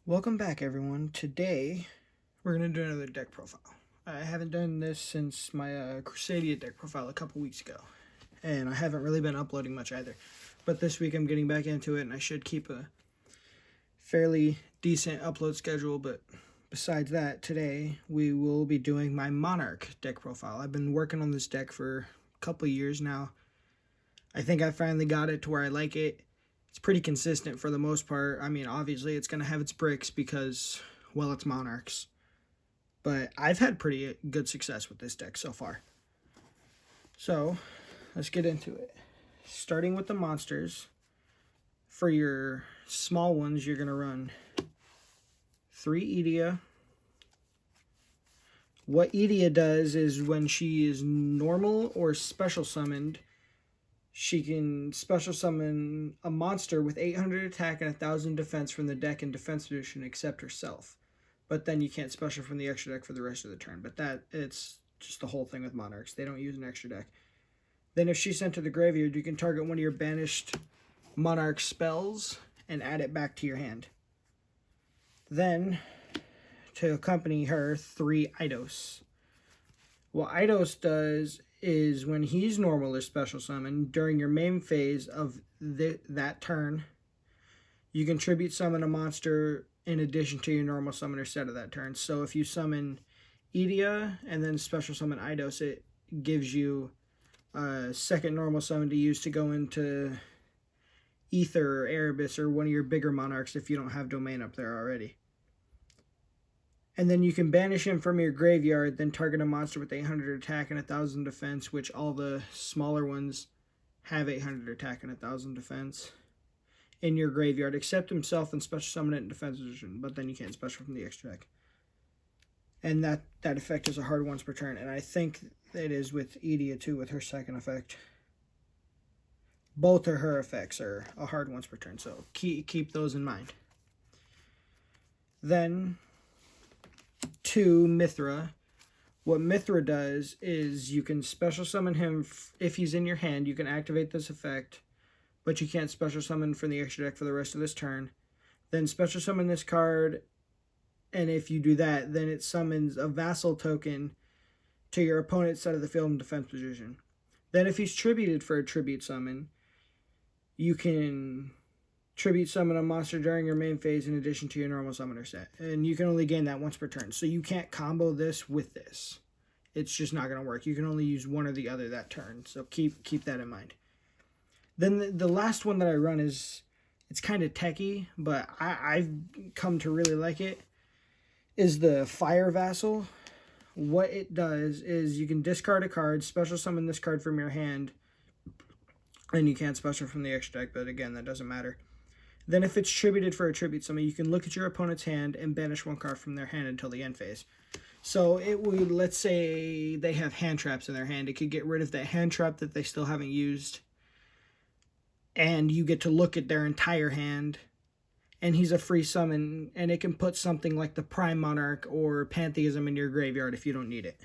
Welcome back, everyone. Today, we're going to do another deck profile. I haven't done this since my Crusadia deck profile a couple weeks ago, and I haven't really been uploading much either. But this week I'm getting back into it, and I should keep a fairly decent upload schedule. But besides that, today we will be doing my Monarch deck profile. I've been working on this deck for a couple years now. I think I finally got it to where I like it. It's pretty consistent for the most part. I mean, obviously, it's going to have its bricks because, well, it's Monarchs. But I've had pretty good success with this deck so far. So, let's get into it. Starting with the monsters. For your small ones, you're going to run 3 Edea. What Edea does is when she is normal or special summoned, she can special summon a monster with 800 attack and 1000 defense from the deck in defense position except herself. But then you can't special from the extra deck for the rest of the turn. But it's just the whole thing with Monarchs. They don't use an extra deck. Then if she's sent to the graveyard, you can target one of your banished Monarch spells and add it back to your hand. Then, to accompany her, 3 Eidos. What Eidos does is when he's normal or special summon, during your main phase of that turn, you can tribute summon a monster in addition to your normal summoner set of that turn. So if you summon Edea and then special summon Eidos, it gives you a second normal summon to use to go into Ether or Erebus or one of your bigger Monarchs if you don't have domain up there already. And then you can banish him from your graveyard, then target a monster with 800 attack and 1000 defense, which all the smaller ones have 800 attack and 1000 defense in your graveyard, except himself and special summon it in defense position, but then you can't special from the extra deck. And that effect is a hard once per turn, and I think it is with Edea too, with her second effect. Both of her effects are a hard once per turn, so keep those in mind. Then, to Mithra. What Mithra does is you can special summon him if he's in your hand. You can activate this effect, but you can't special summon from the extra deck for the rest of this turn. Then special summon this card, and if you do that, then it summons a Vassal token to your opponent's side of the field in defense position. Then if he's tributed for a tribute summon, you can tribute summon a monster during your main phase in addition to your normal summoner set. And you can only gain that once per turn. So you can't combo this with this. It's just not going to work. You can only use one or the other that turn. So keep that in mind. Then the last one that I run it's kind of techie, but I've come to really like it, is the Fire Vassal. What it does is you can discard a card, special summon this card from your hand, and you can't special from the extra deck, but again, that doesn't matter. Then if it's tributed for a tribute summon, you can look at your opponent's hand and banish one card from their hand until the end phase. So it would, let's say they have hand traps in their hand. It could get rid of that hand trap that they still haven't used. And you get to look at their entire hand. And he's a free summon. And it can put something like the Prime Monarch or Pantheism in your graveyard if you don't need it.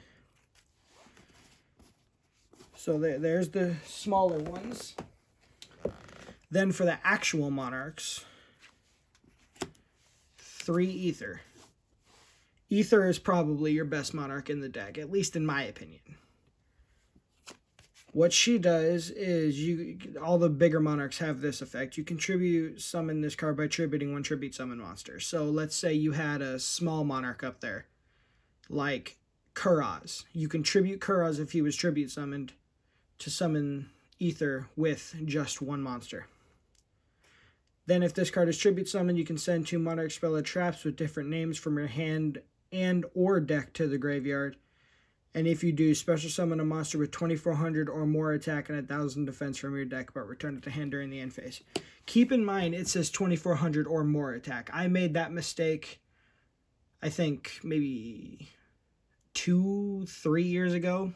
So there's the smaller ones. Then for the actual Monarchs, 3 Ether. Ether is probably your best Monarch in the deck, at least in my opinion. What she does is, all the bigger Monarchs have this effect. You can tribute summon this card by tributing one tribute summon monster. So let's say you had a small Monarch up there, like Kuraz. You can tribute Kuraz if he was tribute summoned to summon Ether with just one monster. Then if this card is tribute summoned, you can send 2 Monarch spell traps with different names from your hand and or deck to the graveyard. And if you do, special summon a monster with 2400 or more attack and 1000 defense from your deck, but return it to hand during the end phase. Keep in mind, it says 2400 or more attack. I made that mistake, I think, maybe 2-3 years ago.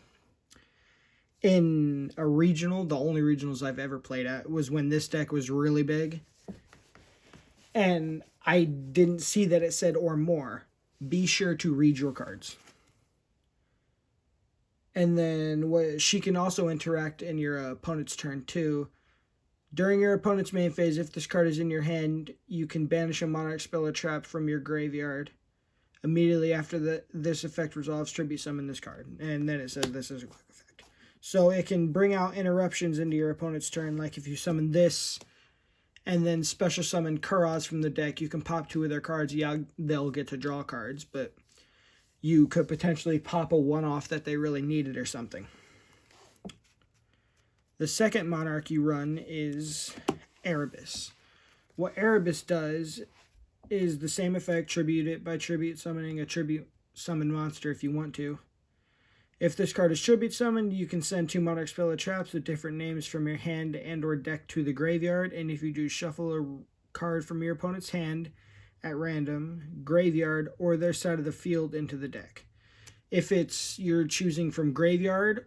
In a regional, the only regionals I've ever played at was when this deck was really big. And I didn't see that it said or more. Be sure to read your cards. And then she can also interact in your opponent's turn too, During your opponent's main phase, if this card is in your hand, you can banish a Monarch spell or trap from your graveyard. Immediately after this effect resolves, tribute summon this card. And then it says this is a quick effect. So it can bring out interruptions into your opponent's turn, like if you summon this and then special summon Kuraz from the deck, you can pop 2 of their cards. Yeah, they'll get to draw cards, but you could potentially pop a one-off that they really needed or something. The second Monarch you run is Erebus. What Erebus does is the same effect, tribute it by tribute summoning a tribute summon monster if you want to. If this card is tribute summoned, you can send 2 Monarch spell or traps with different names from your hand and or deck to the graveyard, and if you do, shuffle a card from your opponent's hand at random, graveyard, or their side of the field into the deck. If it's you're choosing from graveyard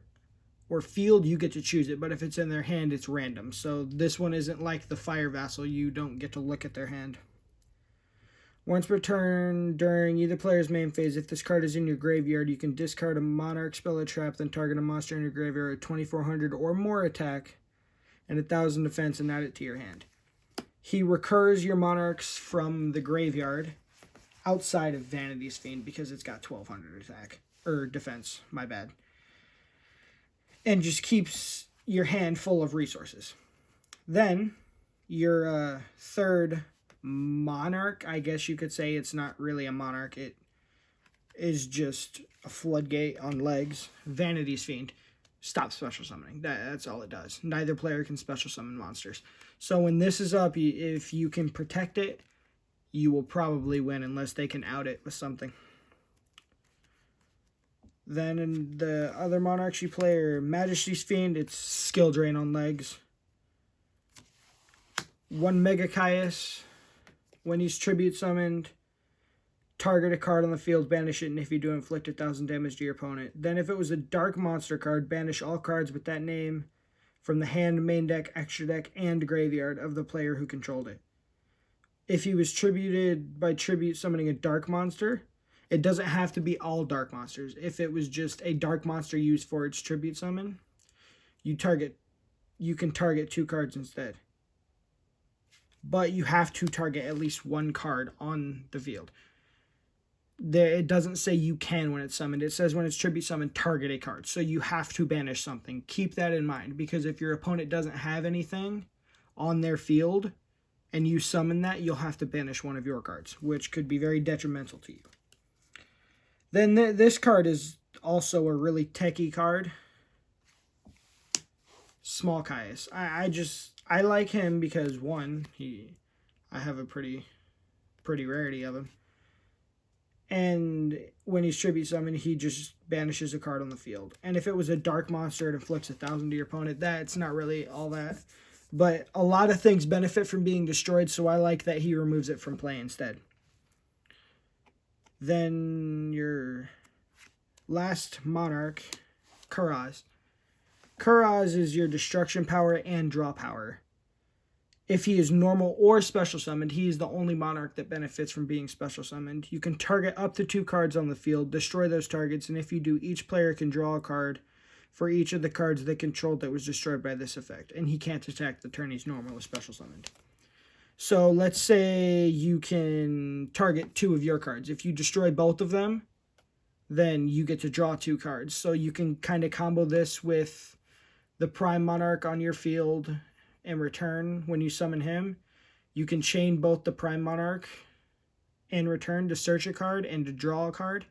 or field, you get to choose it, but if it's in their hand, it's random. So this one isn't like the Fire Vassal, you don't get to look at their hand. Once per turn during either player's main phase, if this card is in your graveyard, you can discard a Monarch spell or trap, then target a monster in your graveyard with 2,400 or more attack and 1,000 defense and add it to your hand. He recurs your Monarchs from the graveyard outside of Vanity's Fiend because it's got 1,200 attack, or defense, my bad. And just keeps your hand full of resources. Then, your third Monarch, I guess you could say it's not really a Monarch, it is just a floodgate on legs. Vanity's Fiend. Stop special summoning. That's all it does. Neither player can special summon monsters. So when this is up, if you can protect it, you will probably win unless they can out it with something. Then in the other Monarchs you play are Majesty's Fiend. It's skill drain on legs. 1 Mega Caius. When he's tribute summoned, target a card on the field, banish it, and if you do, inflict 1,000 damage to your opponent. Then if it was a dark monster card, banish all cards with that name from the hand, main deck, extra deck, and graveyard of the player who controlled it. If he was tributed by tribute summoning a dark monster, it doesn't have to be all dark monsters. If it was just a dark monster used for its tribute summon, you can target 2 cards instead. But you have to target at least 1 card on the field. It doesn't say you can when it's summoned. It says when it's tribute summoned, target a card. So you have to banish something. Keep that in mind, because if your opponent doesn't have anything on their field and you summon that, you'll have to banish one of your cards, which could be very detrimental to you. Then this card is also a really techie card. Small Caius. I like him because, one, I have a pretty rarity of him. And when he's tribute summoned, he just banishes a card on the field. And if it was a dark monster, it inflicts 1,000 to your opponent. That's not really all that. But a lot of things benefit from being destroyed, so I like that he removes it from play instead. Then your last Monarch, Kuraz. Kuraz is your destruction power and draw power. If he is normal or special summoned, he is the only Monarch that benefits from being special summoned. You can target up to 2 cards on the field, destroy those targets, and if you do, each player can draw a card for each of the cards they controlled that was destroyed by this effect. And he can't attack the turn he's normal or special summoned. So let's say you can target 2 of your cards. If you destroy both of them, then you get to draw 2 cards. So you can kind of combo this with the Prime Monarch on your field. In return, when you summon him, you can chain both the Prime Monarch in return to search a card and to draw a card.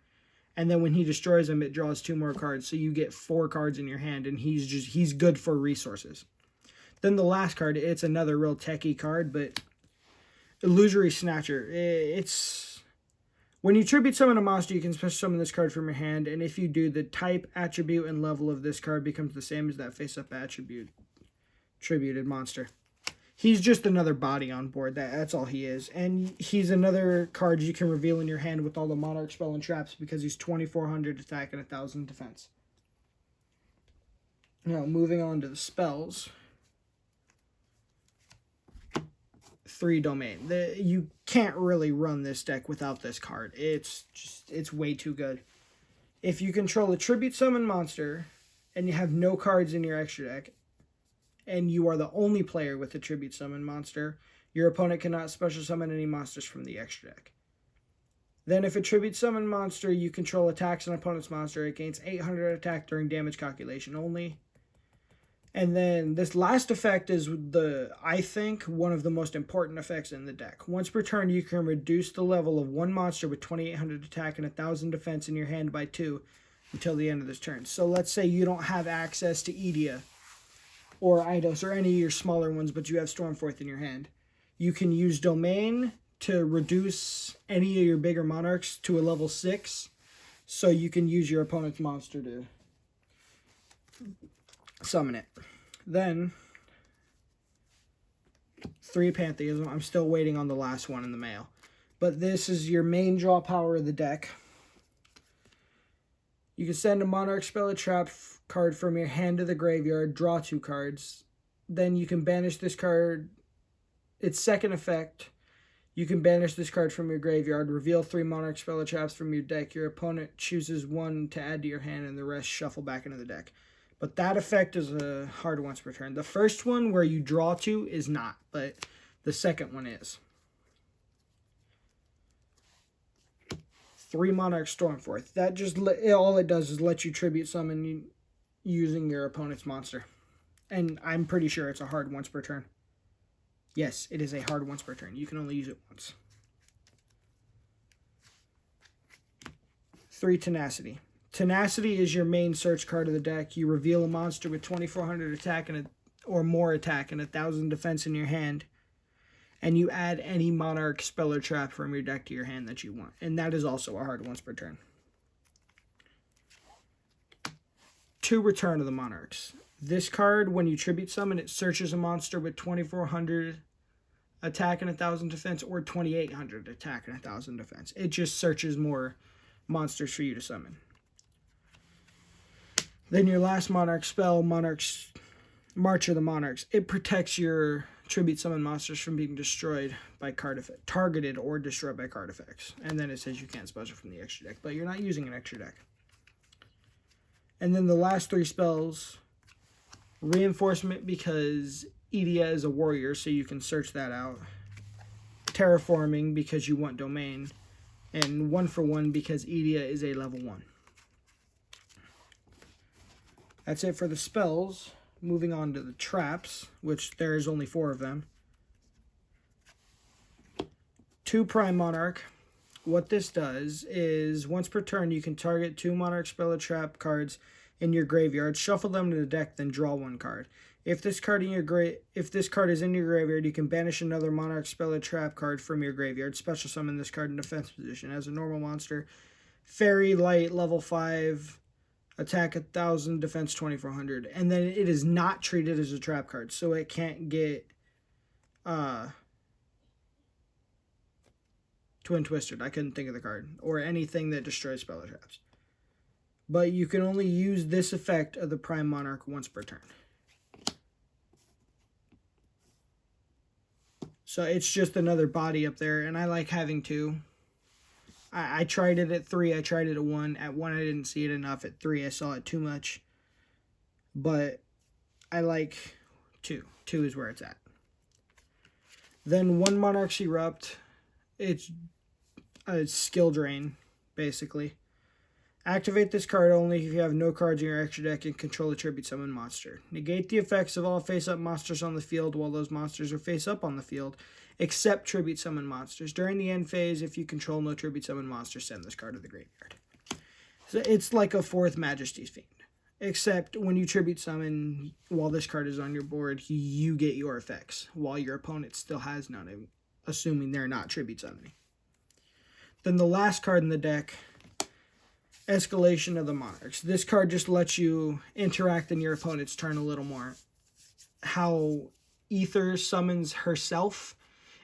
And then when he destroys him, it draws 2 more cards. So you get 4 cards in your hand, and he's good for resources. Then the last card, it's another real techie card, but Illusory Snatcher. It's when you tribute summon a monster, you can special summon this card from your hand, and if you do, the type, attribute, and level of this card becomes the same as that face-up attribute tributed monster. He's just another body on board. That's all he is. And he's another card you can reveal in your hand with all the Monarch spell and traps because he's 2,400 attack and 1,000 defense. Now, moving on to the spells. 3 domain. You can't really run this deck without this card. It's way too good. If you control a tribute summon monster and you have no cards in your extra deck, and you are the only player with a tribute summon monster, your opponent cannot special summon any monsters from the extra deck. Then if a tribute summon monster you control attacks an opponent's monster, it gains 800 attack during damage calculation only. And then this last effect is I think, one of the most important effects in the deck. Once per turn, you can reduce the level of one monster with 2800 attack and 1000 defense in your hand by 2 until the end of this turn. So let's say you don't have access to Edea or Eidos or any of your smaller ones, but you have Stormforth in your hand. You can use Domain to reduce any of your bigger Monarchs to a level 6, so you can use your opponent's monster to summon it. Then 3 Pantheism. I'm still waiting on the last one in the mail, but this is your main draw power of the deck. You can send a Monarch spell a trap card from your hand to the graveyard, draw 2 cards. Then you can banish this card. Its second effect, you can banish this card from your graveyard, reveal 3 Monarch spell traps from your deck. Your opponent chooses 1 to add to your hand, and the rest shuffle back into the deck. But that effect is a hard once per turn. The first one, where you draw 2, is not, but the second one is. 3 Monarch Stormforth. That just all it does is let you tribute summon using your opponent's monster. And I'm pretty sure it's a hard once per turn. Yes, it is a hard once per turn. You can only use it once. 3 Tenacity. Tenacity is your main search card of the deck. You reveal a monster with 2400 attack or more attack and 1000 defense in your hand. And you add any Monarch spell or trap from your deck to your hand that you want. And that is also a hard once per turn. 2 Return of the Monarchs. This card, when you tribute summon, it searches a monster with 2400 attack and 1000 defense or 2800 attack and 1000 defense. It just searches more monsters for you to summon. Then your last Monarch spell, March of the Monarchs. It protects your tribute summon monsters from being destroyed by card effect, targeted or destroyed by card effects. And then it says you can't special from the extra deck, but you're not using an extra deck. And then the last 3 spells, Reinforcement, because Edea is a warrior, so you can search that out. Terraforming, because you want Domain. And 1 for 1, because Edea is a level 1. That's it for the spells. Moving on to the traps, which there's only 4 of them. 2 Prime Monarch. What this does is, once per turn, you can target 2 Monarch spell or trap cards in your graveyard, shuffle them to the deck, then draw 1 card. If this card is in your graveyard, you can banish another Monarch spell or trap card from your graveyard. Special summon this card in defense position as a normal monster. Fairy Light, level 5, attack 1000, defense 2400. And then it is not treated as a trap card, so it can't get Twin Twisted. I couldn't think of the card. Or anything that destroys spell or traps. But you can only use this effect of the Prime Monarch once per turn. So it's just another body up there, and I like having 2. I tried it at 3, I tried it at 1. At 1, I didn't see it enough. At 3, I saw it too much. But I like 2. 2 is where it's at. Then 1 Monarch's Erupt. It's a skill drain, basically. Activate this card only if you have no cards in your extra deck and control a tribute summon monster. Negate the effects of all face-up monsters on the field while those monsters are face-up on the field, except tribute summon monsters. During the end phase, if you control no tribute summon monsters, send this card to the graveyard. So it's like a 4th Majesty's Fiend. Except when you tribute summon while this card is on your board, you get your effects, while your opponent still has none, assuming they're not tribute summoning. Then the last card in the deck, Escalation of the Monarchs. This card just lets you interact in your opponent's turn a little more. How Ether summons herself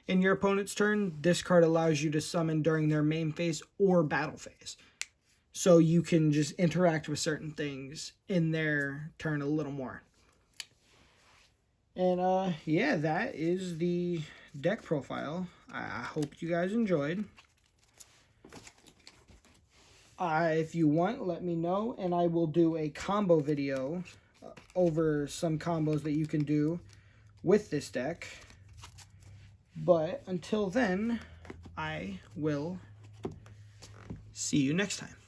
in your opponent's turn, this card allows you to summon during their main phase or battle phase. So you can just interact with certain things in their turn a little more. And yeah, that is the deck profile. I hope you guys enjoyed. If you want, let me know, and I will do a combo video over some combos that you can do with this deck. But until then, I will see you next time.